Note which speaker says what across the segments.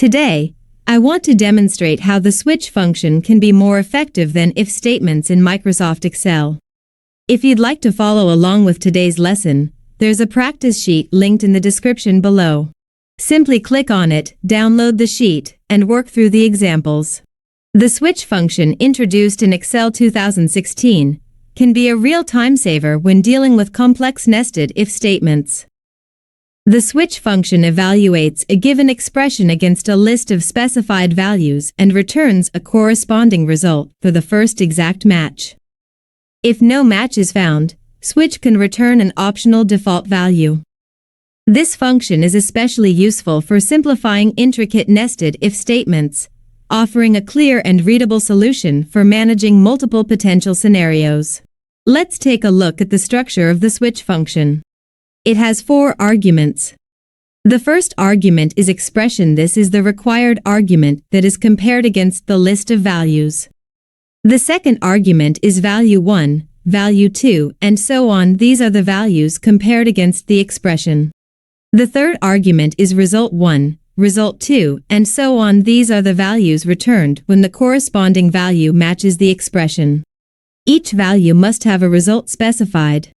Speaker 1: Today, I want to demonstrate how the switch function can be more effective than if statements in Microsoft Excel. If you'd like to follow along with today's lesson, there's a practice sheet linked in the description below. Simply click on it, download the sheet, and work through the examples. The switch function, introduced in Excel 2016, can be a real time saver when dealing with complex nested if statements. The switch function evaluates a given expression against a list of specified values and returns a corresponding result for the first exact match. If no match is found, switch can return an optional default value. This function is especially useful for simplifying intricate nested if statements, offering a clear and readable solution for managing multiple potential scenarios. Let's take a look at the structure of the switch function. It has 4 arguments. The first argument is expression. This is the required argument that is compared against the list of values. The second argument is value 1, value 2, and so on. These are the values compared against the expression. The third argument is result 1, result 2, and so on. These are the values returned when the corresponding value matches the expression. Each value must have a result specified.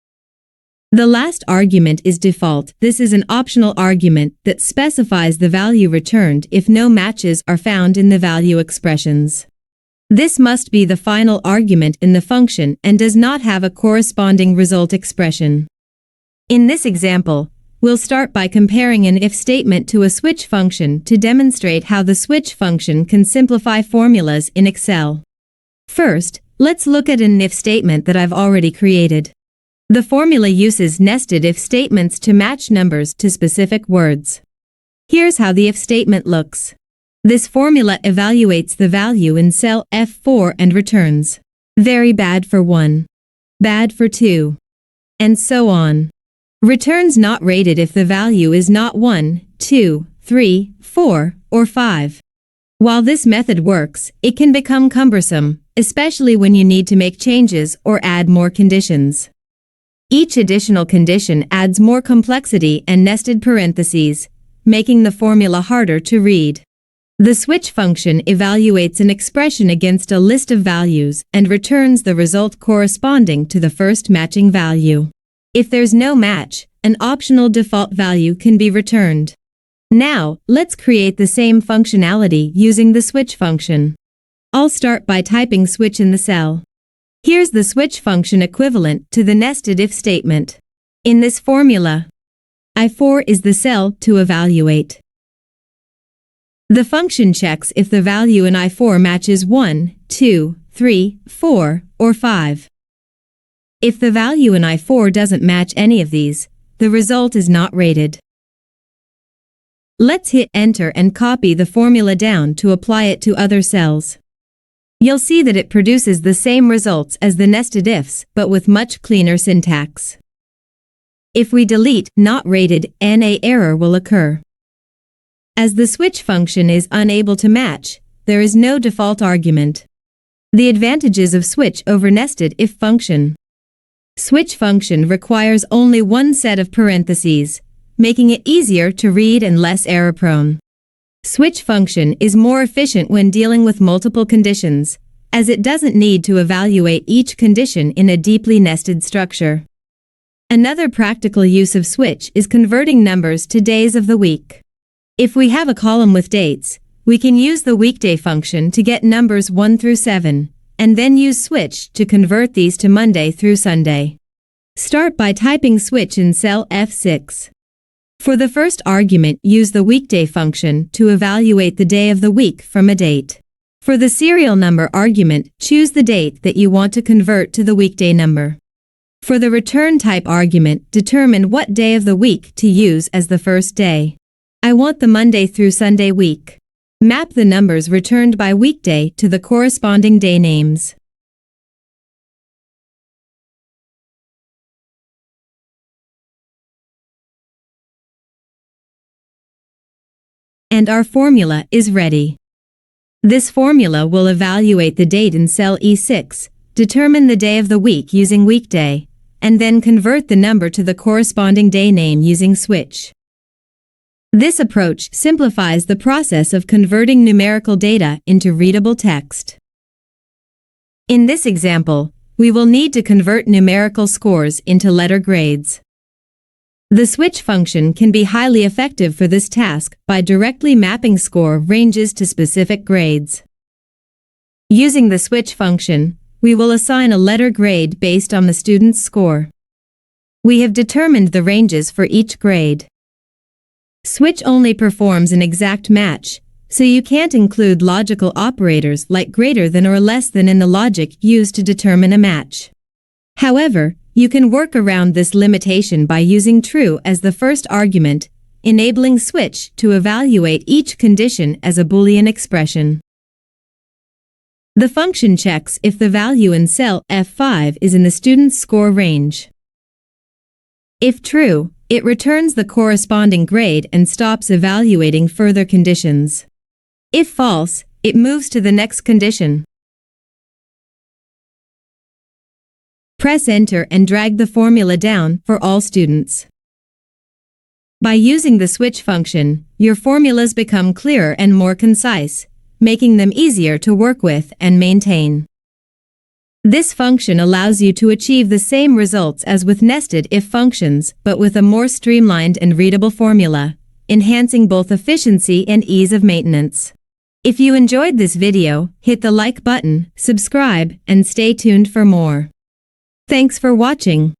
Speaker 1: The last argument is default. This is an optional argument that specifies the value returned if no matches are found in the value expressions. This must be the final argument in the function and does not have a corresponding result expression. In this example, we'll start by comparing an if statement to a switch function to demonstrate how the switch function can simplify formulas in Excel. First, let's look at an if statement that I've already created. The formula uses nested if statements to match numbers to specific words. Here's how the if statement looks. This formula evaluates the value in cell F4 and returns very bad for 1, bad for 2, and so on. Returns not rated if the value is not 1, 2, 3, 4, or 5. While this method works, it can become cumbersome, especially when you need to make changes or add more conditions. Each additional condition adds more complexity and nested parentheses, making the formula harder to read. The switch function evaluates an expression against a list of values and returns the result corresponding to the first matching value. If there's no match, an optional default value can be returned. Now, let's create the same functionality using the switch function. I'll start by typing switch in the cell. Here's the switch function equivalent to the nested if statement. In this formula, I4 is the cell to evaluate. The function checks if the value in I4 matches 1, 2, 3, 4, or 5. If the value in I4 doesn't match any of these, the result is not rated. Let's hit enter and copy the formula down to apply it to other cells. You'll see that it produces the same results as the nested ifs, but with much cleaner syntax. If we delete not rated, an error will occur. As the switch function is unable to match, there is no default argument. The advantages of switch over nested if function. Switch function requires only one set of parentheses, making it easier to read and less error-prone. Switch function is more efficient when dealing with multiple conditions, as it doesn't need to evaluate each condition in a deeply nested structure. Another practical use of switch is converting numbers to days of the week. If we have a column with dates, we can use the weekday function to get numbers 1 through 7, and then use switch to convert these to Monday through Sunday. Start by typing switch in cell F6. For the first argument, use the weekday function to evaluate the day of the week from a date. For the serial number argument, choose the date that you want to convert to the weekday number. For the return type argument, determine what day of the week to use as the first day. I want the Monday through Sunday week. Map the numbers returned by weekday to the corresponding day names. And our formula is ready. This formula will evaluate the date in cell E6, determine the day of the week using weekday, and then convert the number to the corresponding day name using switch. This approach simplifies the process of converting numerical data into readable text. In this example, we will need to convert numerical scores into letter grades. The switch function can be highly effective for this task by directly mapping score ranges to specific grades. Using the switch function, we will assign a letter grade based on the student's score. We have determined the ranges for each grade. Switch only performs an exact match, so you can't include logical operators like greater than or less than in the logic used to determine a match. However, you can work around this limitation by using true as the first argument, enabling switch to evaluate each condition as a Boolean expression. The function checks if the value in cell F5 is in the student's score range. If true, it returns the corresponding grade and stops evaluating further conditions. If false, it moves to the next condition. Press Enter and drag the formula down for all students. By using the switch function, your formulas become clearer and more concise, making them easier to work with and maintain. This function allows you to achieve the same results as with nested if functions, but with a more streamlined and readable formula, enhancing both efficiency and ease of maintenance. If you enjoyed this video, hit the like button, subscribe, and stay tuned for more. Thanks for watching.